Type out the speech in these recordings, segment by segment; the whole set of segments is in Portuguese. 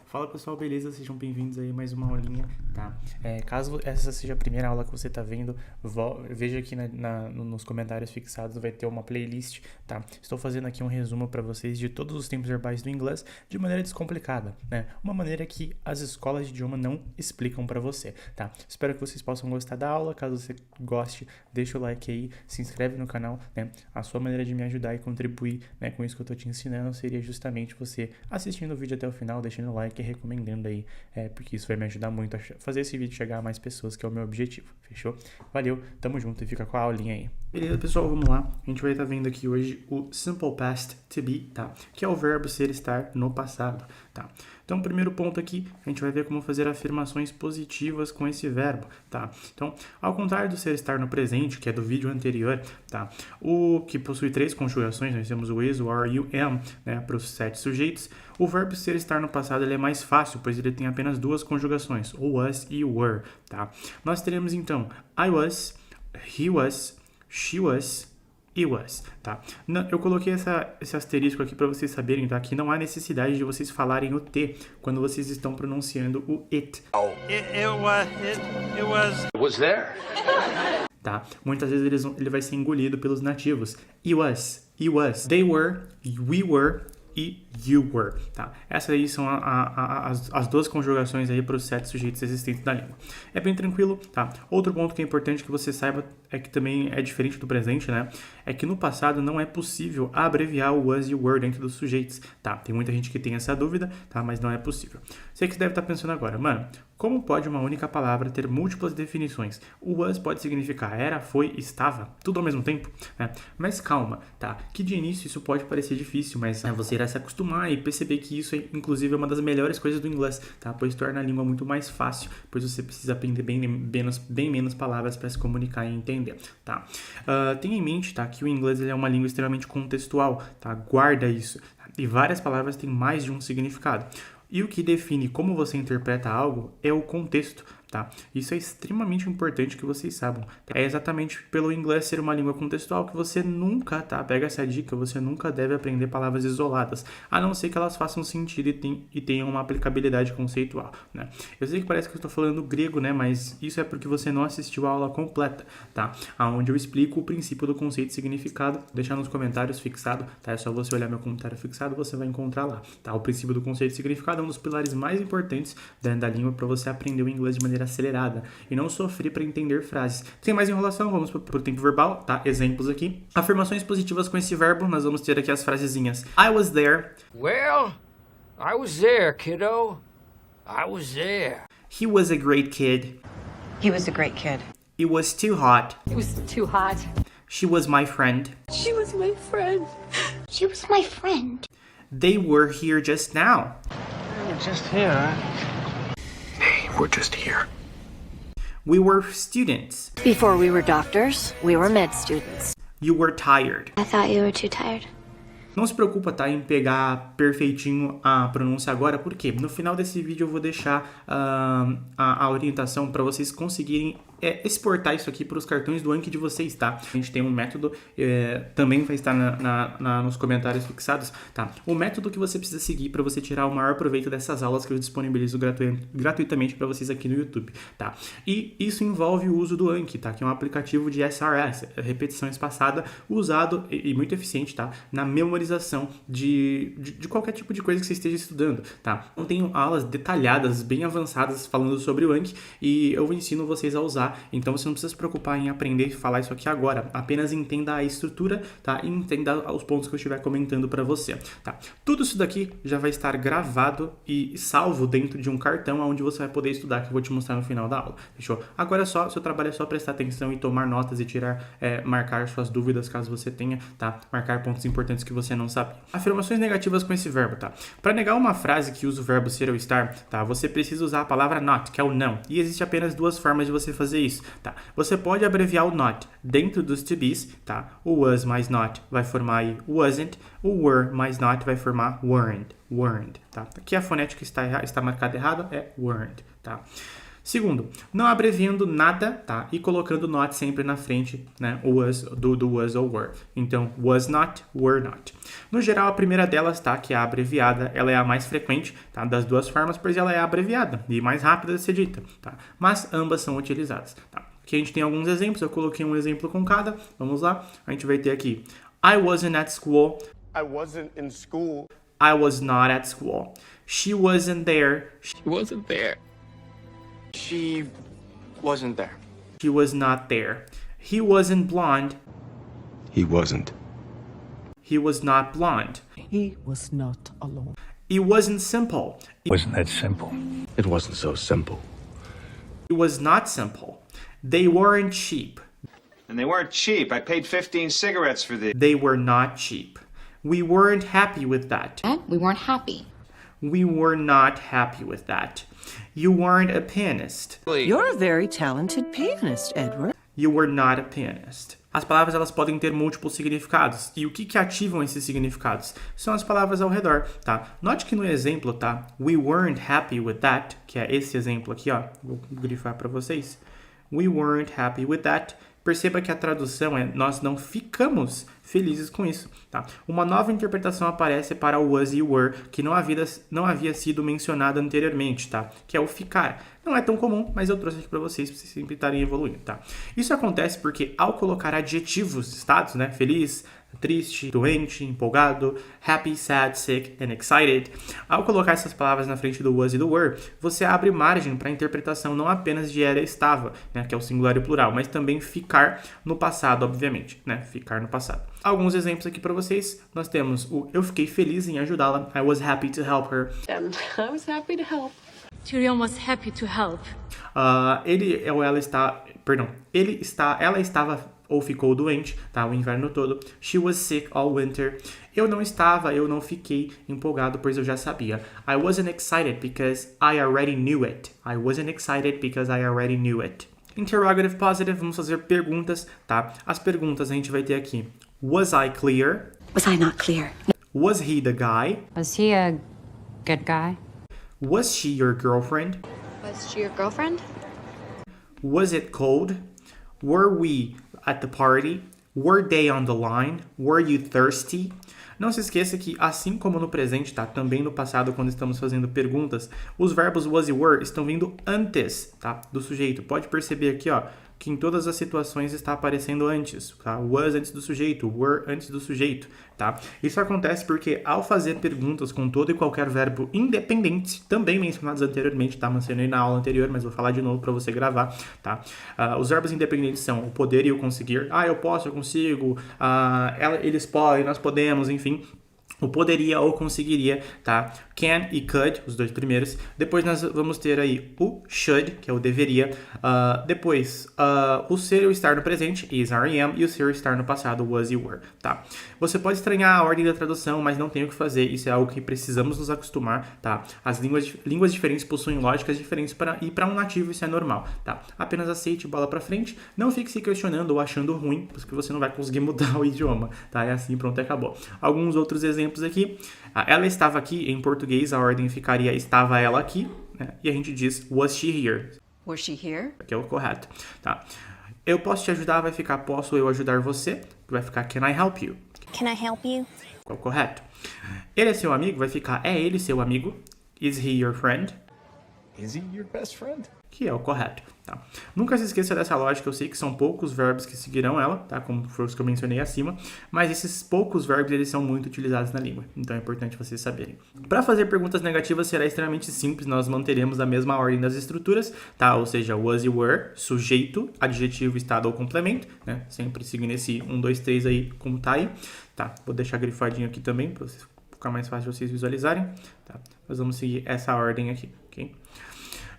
Fala pessoal, beleza? Sejam bem-vindos aí a mais uma aulinha, tá? Caso essa seja a primeira aula que você tá vendo, veja aqui nos comentários fixados, vai ter uma playlist, tá? Estou fazendo aqui um resumo para vocês de todos os tempos verbais do inglês de maneira descomplicada, né? Uma maneira que as escolas de idioma não explicam para você, tá? Espero que vocês possam gostar da aula. Caso você goste, deixa o like aí, se inscreve no canal, né? A sua maneira de me ajudar e contribuir, né, com isso que eu tô te ensinando seria justamente você assistindo o vídeo até o final, deixando o like e recomendando aí, porque isso vai me ajudar muito a fazer esse vídeo chegar a mais pessoas, que é o meu objetivo, fechou? Valeu, tamo junto e fica com a aulinha aí. Beleza, pessoal, vamos lá. A gente vai estar vendo aqui hoje o Simple Past to be, tá? Que é o verbo ser, estar no passado, tá? Então, primeiro ponto aqui, a gente vai ver como fazer afirmações positivas com esse verbo, tá? Então, ao contrário do ser, estar no presente, que é do vídeo anterior, tá? O que possui 3 conjugações, nós temos o is, o are e o am, né? Para os 7 sujeitos. O verbo ser, estar no passado, ele é mais fácil, pois ele tem apenas 2 conjugações, o was e o were, tá? Nós teremos, então, I was, he was, she was, it was, tá? Eu coloquei esse asterisco aqui para vocês saberem, tá? Que não há necessidade de vocês falarem o T quando vocês estão pronunciando o it. It was there. Tá? Muitas vezes ele vai ser engolido pelos nativos. It was, they were, we were e you were, tá? Essas aí são as 2 conjugações aí para os 7 sujeitos existentes da língua. É bem tranquilo, tá? Outro ponto que é importante que você saiba é que também é diferente do presente, né? É que no passado não é possível abreviar o was e o were dentro dos sujeitos, tá? Tem muita gente que tem essa dúvida, tá? Mas não é possível. Sei que você deve estar pensando agora, mano, como pode uma única palavra ter múltiplas definições? O was pode significar era, foi, estava, tudo ao mesmo tempo, né? Mas calma, tá? Que de início isso pode parecer difícil, mas você irá se acostumar e perceber que isso é, inclusive, uma das melhores coisas do inglês, tá? Pois torna a língua muito mais fácil, pois você precisa aprender bem menos palavras para se comunicar e entender, tá? Tenha em mente, tá? Que o inglês ele é uma língua extremamente contextual, tá? Guarda isso. Tá? E várias palavras têm mais de um significado. E o que define como você interpreta algo é o contexto, tá? Isso é extremamente importante que vocês saibam. É exatamente pelo inglês ser uma língua contextual que você nunca, tá? Pega essa dica, você nunca deve aprender palavras isoladas, a não ser que elas façam sentido e tenham uma aplicabilidade conceitual, né? Eu sei que parece que eu estou falando grego, né? Mas isso é porque você não assistiu a aula completa, tá? Onde eu explico o princípio do conceito e significado. Deixar nos comentários fixado, tá? É só você olhar meu comentário fixado, você vai encontrar lá, tá? O princípio do conceito e significado é um dos pilares mais importantes dentro da língua para você aprender o inglês de maneira acelerada e não sofrer para entender frases. Sem mais enrolação, vamos pro tempo verbal, tá? Exemplos aqui. Afirmações positivas com esse verbo, nós vamos ter aqui as frasezinhas. I was there. Well, I was there, kiddo. I was there. He was a great kid. He was a great kid. It was too hot. It was too hot. She was my friend. She was my friend. She was my friend. They were here just now. We're just here. Hey, we're just here. We were students. Before we were doctors, we were med students. You were tired. I thought you were too tired. Não se preocupa, tá, em pegar perfeitinho a pronúncia agora, porque no final desse vídeo eu vou deixar a orientação para vocês conseguirem exportar isso aqui para os cartões do Anki de vocês, tá? A gente tem um método, também vai estar nos comentários fixados, tá? O método que você precisa seguir para você tirar o maior proveito dessas aulas que eu disponibilizo gratuitamente para vocês aqui no YouTube, tá? E isso envolve o uso do Anki, tá? Que é um aplicativo de SRS, repetição espaçada, usado e muito eficiente, tá? Na memorização de qualquer tipo de coisa que você esteja estudando, tá? Eu tenho aulas detalhadas, bem avançadas, falando sobre o Anki e eu ensino vocês a usar. Então você não precisa se preocupar em aprender e falar isso aqui agora. Apenas entenda a estrutura, tá? E entenda os pontos que eu estiver comentando para você, tá? Tudo isso daqui já vai estar gravado e salvo dentro de um cartão onde você vai poder estudar, que eu vou te mostrar no final da aula, fechou? Agora seu trabalho é só prestar atenção e tomar notas e marcar suas dúvidas caso você tenha, tá? Marcar pontos importantes que você não sabe. Afirmações negativas com esse verbo, tá? Para negar uma frase que usa o verbo ser ou estar, tá? Você precisa usar a palavra not, que é o não. E existe apenas 2 formas de você fazer isso, tá? Você pode abreviar o not dentro dos to be's, tá? O was mais not vai formar aí wasn't, o were mais not vai formar weren't, tá? Aqui a fonética está marcada errada, é weren't, tá? Segundo, não abreviando nada, tá? E colocando not sempre na frente, né? Do was ou were. Então, was not, were not. No geral, a primeira delas, tá? Que é a abreviada, ela é a mais frequente, tá? Das duas formas, pois ela é abreviada e mais rápida de ser dita, tá? Mas ambas são utilizadas, tá? Aqui a gente tem alguns exemplos, eu coloquei um exemplo com cada. Vamos lá, a gente vai ter aqui. I wasn't at school. I wasn't in school. I was not at school. She wasn't there. She wasn't there. She wasn't there. She was not there. He wasn't blonde. He wasn't. He was not blonde. He was not alone. It wasn't simple. Wasn't that simple? It wasn't so simple. It was not simple. They weren't cheap. And they weren't cheap. I paid 15 cigarettes for these. They were not cheap. We weren't happy with that. We weren't happy. We were not happy with that. You weren't a pianist. You're a very talented pianist, Edward. You were not a pianist. As palavras elas podem ter múltiplos significados. E o que ativam esses significados? São as palavras ao redor, tá? Note que no exemplo, tá? We weren't happy with that, que é esse exemplo aqui, ó. Vou grifar para vocês. We weren't happy with that. Perceba que a tradução é nós não ficamos felizes com isso, tá? Uma nova interpretação aparece para o was e were, que não havia sido mencionada anteriormente, tá? Que é o ficar. Não é tão comum, mas eu trouxe aqui para vocês sempre estarem evoluindo, tá? Isso acontece porque ao colocar adjetivos, estados, né? Feliz, triste, doente, empolgado, happy, sad, sick and excited. Ao colocar essas palavras na frente do was e do were, você abre margem para a interpretação não apenas de era e estava, né, que é o singular e o plural, mas também ficar no passado, obviamente, né, ficar no passado. Alguns exemplos aqui para vocês. Nós temos o eu fiquei feliz em ajudá-la. I was happy to help her. I was happy to help. Tyrion was happy to help. Ela estava ou ficou doente, tá? O inverno todo. She was sick all winter. Eu não fiquei empolgado, pois eu já sabia. I wasn't excited because I already knew it. I wasn't excited because I already knew it. Interrogative positive, vamos fazer perguntas, tá? As perguntas a gente vai ter aqui. Was I clear? Was I not clear? Was he the guy? Was he a good guy? Was she your girlfriend? Was she your girlfriend? Was it cold? Were we at the party? Were they on the line? Were you thirsty? Não se esqueça que, assim como no presente, tá? Também no passado, quando estamos fazendo perguntas, os verbos was e were estão vindo antes, tá? Do sujeito. Pode perceber aqui, ó, que em todas as situações está aparecendo antes, tá? Was antes do sujeito, were antes do sujeito, tá? Isso acontece porque ao fazer perguntas com todo e qualquer verbo independente, também mencionados anteriormente, tá? Mencionei na aula anterior, mas vou falar de novo para você gravar, tá? Os verbos independentes são o poder e o conseguir. Eu posso, eu consigo, eles podem, nós podemos, enfim. O poderia ou conseguiria, tá? Can e could, os dois primeiros. Depois nós vamos ter aí o should, que é o deveria. Depois, o ser e o estar no presente, is, are, am. E o ser e o estar no passado, was e were, tá? Você pode estranhar a ordem da tradução, mas não tem o que fazer. Isso é algo que precisamos nos acostumar, tá? As línguas diferentes possuem lógicas diferentes e para um nativo isso é normal, tá? Apenas aceite, bola pra frente. Não fique se questionando ou achando ruim, porque você não vai conseguir mudar o idioma, tá? É assim, pronto, acabou. Alguns outros exemplos aqui. Ela estava aqui, em português a ordem ficaria estava ela aqui, né? E a gente diz was she here? Was she here? Que é o correto, tá? Eu posso te ajudar, vai ficar posso eu ajudar você, vai ficar can I help you? Can I help you? Que é o correto. Ele é seu amigo, vai ficar é ele seu amigo? Is he your friend? Is he your best friend? Que é o correto, tá? Nunca se esqueça dessa lógica, eu sei que são poucos verbos que seguirão ela, tá? Como foi os que eu mencionei acima, mas esses poucos verbos, eles são muito utilizados na língua, então é importante vocês saberem. Para fazer perguntas negativas será extremamente simples, nós manteremos a mesma ordem das estruturas, tá? Ou seja, was e were, sujeito, adjetivo, estado ou complemento, né? Sempre seguindo esse 1, 2, 3 aí, como tá aí, tá? Vou deixar grifadinho aqui também, para ficar mais fácil vocês visualizarem, tá? Nós vamos seguir essa ordem aqui, ok?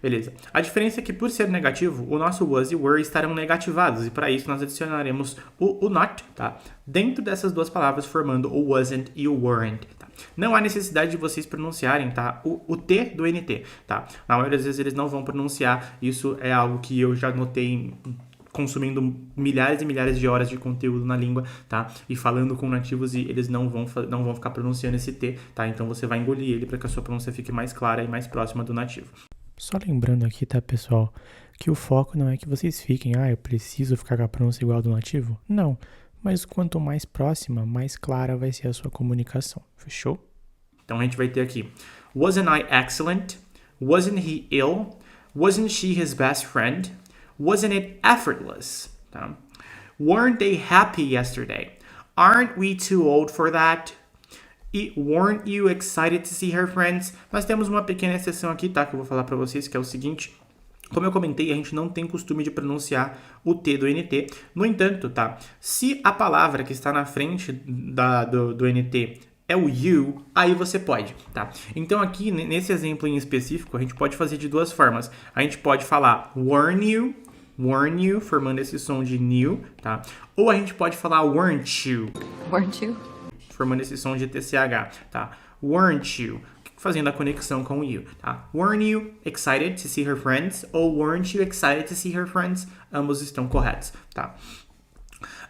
Beleza. A diferença é que, por ser negativo, o nosso was e were estarão negativados. E para isso, nós adicionaremos o not, tá? Dentro dessas duas palavras, formando o wasn't e o weren't, tá? Não há necessidade de vocês pronunciarem, tá? O T do NT, tá? Na maioria das vezes, eles não vão pronunciar. Isso é algo que eu já notei consumindo milhares e milhares de horas de conteúdo na língua, tá? E falando com nativos e eles não vão ficar pronunciando esse T, tá? Então, você vai engolir ele para que a sua pronúncia fique mais clara e mais próxima do nativo. Só lembrando aqui, tá, pessoal, que o foco não é que vocês fiquem, eu preciso ficar com a pronúncia igual do nativo. Não, mas quanto mais próxima, mais clara vai ser a sua comunicação. Fechou? Então a gente vai ter aqui, wasn't I excellent? Wasn't he ill? Wasn't she his best friend? Wasn't it effortless? Tá? Weren't they happy yesterday? Aren't we too old for that? E weren't you excited to see her friends? Nós temos uma pequena exceção aqui, tá? Que eu vou falar pra vocês, que é o seguinte. Como eu comentei, a gente não tem costume de pronunciar o T do NT. No entanto, tá? Se a palavra que está na frente do NT é o you, aí você pode, tá? Então aqui, nesse exemplo em específico, a gente pode fazer de duas formas. A gente pode falar warn you, formando esse som de new, tá? Ou a gente pode falar weren't you, formando esse som de TCH, tá? Weren't you, fazendo a conexão com o you, tá? Weren't you excited to see her friends? Ou weren't you excited to see her friends? Ambos estão corretos, tá?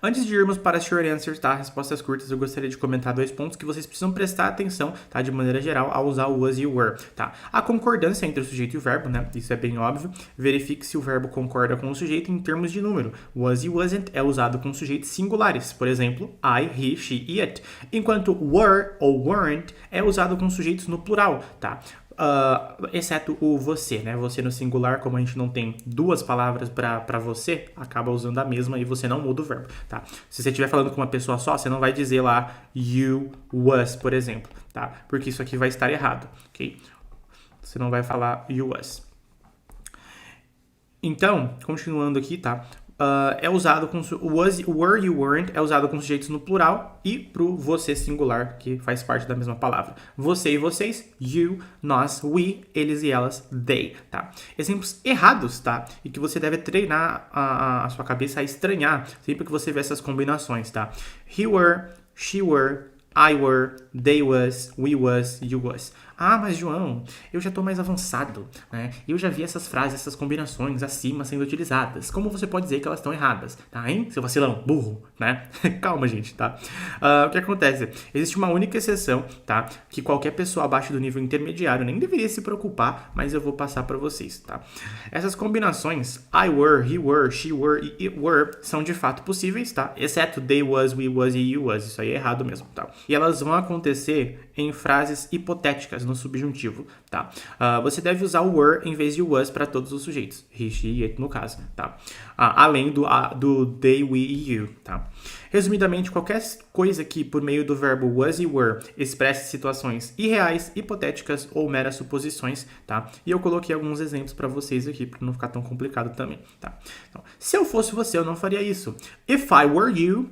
Antes de irmos para as short answers, tá? Respostas curtas, eu gostaria de comentar 2 pontos que vocês precisam prestar atenção, tá? De maneira geral, ao usar o was e o were, tá? A concordância entre o sujeito e o verbo, né? Isso é bem óbvio. Verifique se o verbo concorda com o sujeito em termos de número. Was e wasn't é usado com sujeitos singulares. Por exemplo, I, he, she e it. Enquanto were ou weren't é usado com sujeitos no plural, tá? Exceto o você, né? Você no singular, como a gente não tem 2 palavras para você, acaba usando a mesma e você não muda o verbo, tá? Se você estiver falando com uma pessoa só, você não vai dizer lá you was, por exemplo, tá? Porque isso aqui vai estar errado, ok? Você não vai falar you was. Então, continuando aqui, tá? É usado com was, were, you, weren't é usado com sujeitos no plural e pro você singular, que faz parte da mesma palavra. Você e vocês, you, nós, we, eles e elas, they, tá? Exemplos errados, tá? E que você deve treinar a sua cabeça a estranhar sempre que você vê essas combinações, tá? He were, she were, I were, they was, we was, you was. Mas João, eu já estou mais avançado, né? Eu já vi essas frases, essas combinações acima sendo utilizadas. Como você pode dizer que elas estão erradas? Tá, hein? Seu vacilão, burro, né? Calma, gente, tá? O que acontece? Existe uma única exceção, tá? Que qualquer pessoa abaixo do nível intermediário nem deveria se preocupar, mas eu vou passar para vocês, tá? Essas combinações, I were, he were, she were e it were, são de fato possíveis, tá? Exceto they was, we was e you was. Isso aí é errado mesmo, tá? E elas vão acontecer em frases hipotéticas, no subjuntivo, tá? Você deve usar o were em vez de was para todos os sujeitos. He, she, it, no caso, tá? Além do they, we e you, tá? Resumidamente, qualquer coisa que, por meio do verbo was e were, expresse situações irreais, hipotéticas ou meras suposições, tá? E eu coloquei alguns exemplos para vocês aqui, para não ficar tão complicado também, tá? Então, se eu fosse você, eu não faria isso. If I were you,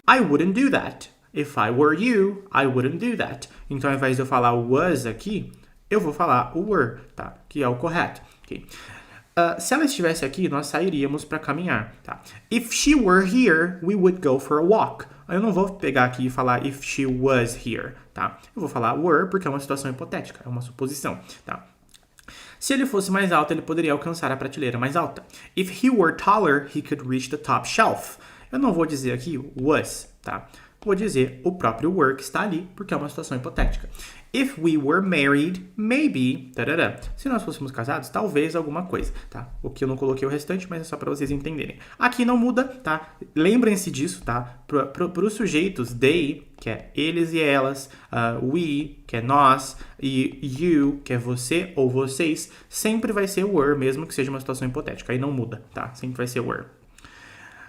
I wouldn't do that. If I were you, I wouldn't do that. Então, ao invés de eu falar was aqui, eu vou falar o were, tá? Que é o correto, ok? Se ela estivesse aqui, nós sairíamos para caminhar, tá? If she were here, we would go for a walk. Eu não vou pegar aqui e falar if she was here, tá? Eu vou falar were porque é uma situação hipotética, é uma suposição, tá? Se ele fosse mais alto, ele poderia alcançar a prateleira mais alta. If he were taller, he could reach the top shelf. Eu não vou dizer aqui was, tá? Vou dizer o próprio were que está ali, porque é uma situação hipotética. If we were married, maybe... Tarará. Se nós fôssemos casados, talvez alguma coisa, tá? O que eu não coloquei o restante, mas é só para vocês entenderem. Aqui não muda, tá? Lembrem-se disso, tá? Para os sujeitos, they, que é eles e elas, we, que é nós, e you, que é você ou vocês, sempre vai ser were, mesmo que seja uma situação hipotética. Aí não muda, tá? Sempre vai ser were.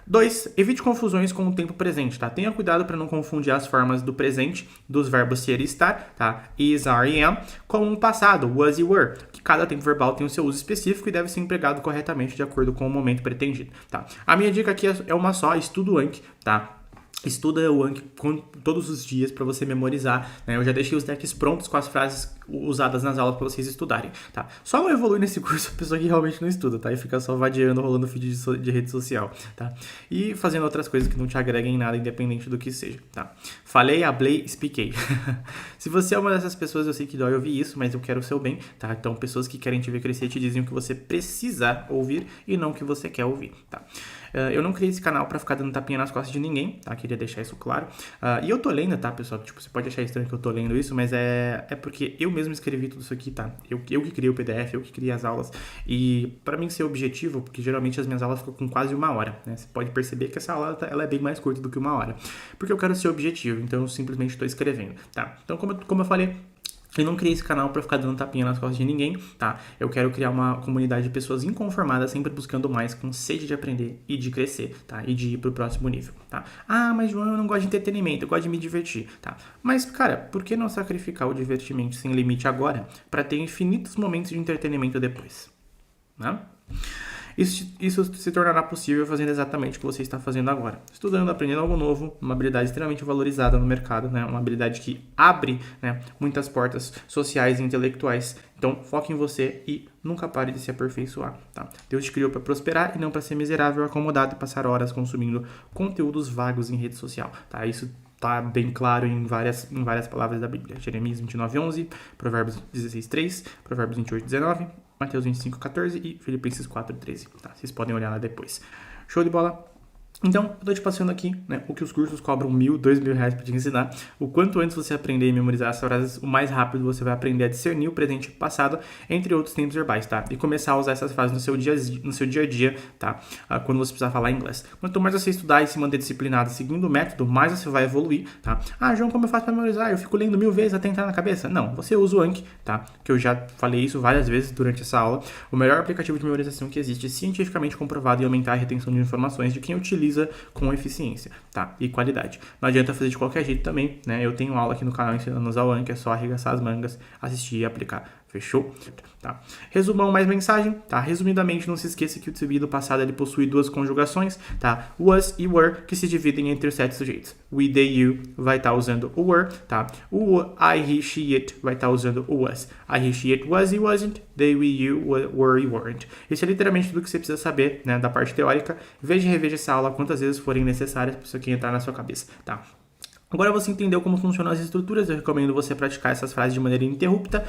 2. Evite confusões com o tempo presente, tá? Tenha cuidado para não confundir as formas do presente dos verbos ser e estar, tá? Is, are e am, com o passado, was e were, que cada tempo verbal tem o seu uso específico e deve ser empregado corretamente de acordo com o momento pretendido, tá? A minha dica aqui é uma só, estuda o Anki, tá? Estuda o Anki todos os dias para você memorizar, né? Eu já deixei os decks prontos com as frases usadas nas aulas para vocês estudarem, tá? Só não evolui nesse curso a pessoa que realmente não estuda, tá? E fica só vadiando, rolando feed de rede social, tá? E fazendo outras coisas que não te agreguem em nada, independente do que seja, tá? Falei, hablei, expliquei. Se você é uma dessas pessoas, eu sei que dói ouvir isso, mas eu quero o seu bem, tá? Então, pessoas que querem te ver crescer te dizem o que você precisa ouvir e não o que você quer ouvir, tá? Eu não criei esse canal pra ficar dando tapinha nas costas de ninguém, tá? Queria deixar isso claro. E eu tô lendo, tá, pessoal? Tipo, você pode achar estranho que eu tô lendo isso, mas é porque eu mesmo escrevi tudo isso aqui, tá? Eu que criei o PDF, eu que criei as aulas. E pra mim ser objetivo, porque geralmente as minhas aulas ficam com quase 1 hora, né? Você pode perceber que essa aula ela é bem mais curta do que 1 hora. Porque eu quero ser objetivo, então eu simplesmente estou escrevendo, tá? Então, como eu falei, eu não criei esse canal pra ficar dando tapinha nas costas de ninguém, tá? Eu quero criar uma comunidade de pessoas inconformadas, sempre buscando mais, com sede de aprender e de crescer, tá? E de ir pro próximo nível, tá? Ah, mas João, eu não gosto de entretenimento, eu gosto de me divertir, tá? Mas, cara, por que não sacrificar o divertimento sem limite agora pra ter infinitos momentos de entretenimento depois, né? Isso se tornará possível fazendo exatamente o que você está fazendo agora. Estudando, aprendendo algo novo, uma habilidade extremamente valorizada no mercado, né? Uma habilidade que abre, né, muitas portas sociais e intelectuais. Então, foque em você e nunca pare de se aperfeiçoar, tá? Deus te criou para prosperar e não para ser miserável, acomodado e passar horas consumindo conteúdos vagos em rede social, tá? Isso tá bem claro em várias palavras da Bíblia. Jeremias 29:11, Provérbios 16:3, Provérbios 28:19, Mateus 25:14 e Filipenses 4:13, tá? Vocês podem olhar lá depois. Show de bola? Então, eu tô te passando aqui, né, o que os cursos cobram R$1.000, R$2.000 pra te ensinar. O quanto antes você aprender e memorizar as frases, o mais rápido você vai aprender a discernir o presente e o passado, entre outros tempos verbais, tá? E começar a usar essas frases no seu dia a dia, tá? Quando você precisar falar inglês. Quanto mais você estudar e se manter disciplinado seguindo o método, mais você vai evoluir, tá? Ah, João, como eu faço pra memorizar? Eu fico lendo 1000 vezes até entrar na cabeça? Não, você usa o Anki, tá? Que eu já falei isso várias vezes durante essa aula. O melhor aplicativo de memorização que existe, cientificamente comprovado em aumentar a retenção de informações de quem utiliza com eficiência, tá? E qualidade. Não adianta fazer de qualquer jeito também, né? Eu tenho aula aqui no canal ensinando a usar o Anki, é só arregaçar as mangas, assistir e aplicar. Fechou? Tá. Resumão mais mensagem, tá? Resumidamente, não se esqueça que o to be do passado ele possui 2 conjugações, tá? Was e were, que se dividem entre os 7 sujeitos. We, they, you vai estar usando o were, tá? O I, he, she, it vai estar usando o was. I, he, she, it was e wasn't. They, we, you were e weren't. Isso é literalmente tudo que você precisa saber, né? Da parte teórica. Veja e reveja essa aula quantas vezes forem necessárias para isso aqui entrar na sua cabeça, tá? Agora você entendeu como funcionam as estruturas, eu recomendo você praticar essas frases de maneira ininterrupta,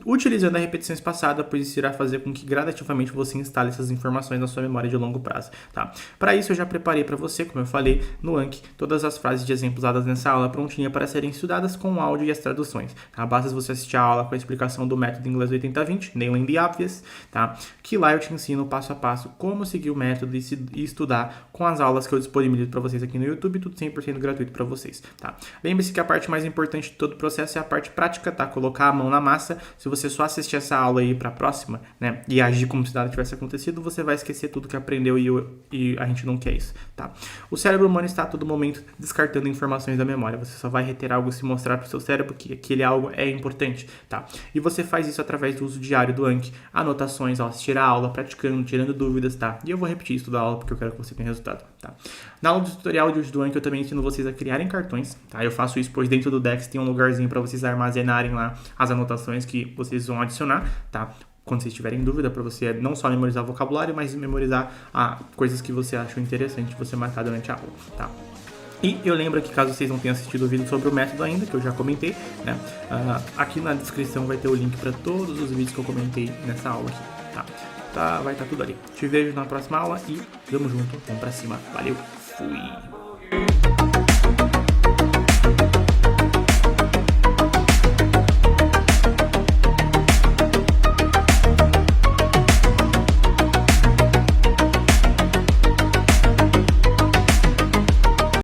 utilizando a repetição espaçada, pois isso irá fazer com que gradativamente você instale essas informações na sua memória de longo prazo, tá? Para isso eu já preparei para você, como eu falei, no Anki, todas as frases de exemplo usadas nessa aula prontinha para serem estudadas com o áudio e as traduções, tá? Basta você assistir a aula com a explicação do método inglês 80-20, Nailing the Obvious, tá? Que lá eu te ensino passo a passo como seguir o método e estudar com as aulas que eu disponibilizo para vocês aqui no YouTube, tudo 100% gratuito para vocês, tá? Lembre-se que a parte mais importante de todo o processo é a parte prática, tá? Colocar a mão na massa. Se você só assistir essa aula aí pra próxima, né? E agir como se nada tivesse acontecido, você vai esquecer tudo que aprendeu e a gente não quer isso, tá? O cérebro humano está a todo momento descartando informações da memória. Você só vai reter algo se mostrar pro seu cérebro que aquele algo é importante, tá? E você faz isso através do uso diário do Anki, anotações, ó, assistir a aula, praticando, tirando dúvidas, tá? E eu vou repetir isso da aula porque eu quero que você tenha resultado, tá? Na aula do tutorial de uso do Anki eu também ensino vocês a criarem cartões, tá? Eu faço isso, pois dentro do Dex tem um lugarzinho para vocês armazenarem lá as anotações que vocês vão adicionar, tá? Quando vocês tiverem dúvida, para você não só memorizar vocabulário, mas memorizar coisas que você achou interessante você marcar durante a aula, tá? E eu lembro que caso vocês não tenham assistido o vídeo sobre o método ainda, que eu já comentei, né? Aqui na descrição vai ter o link para todos os vídeos que eu comentei nessa aula aqui, tá? Vai estar tudo ali. Te vejo na próxima aula e tamo junto, vamos pra cima. Valeu, fui!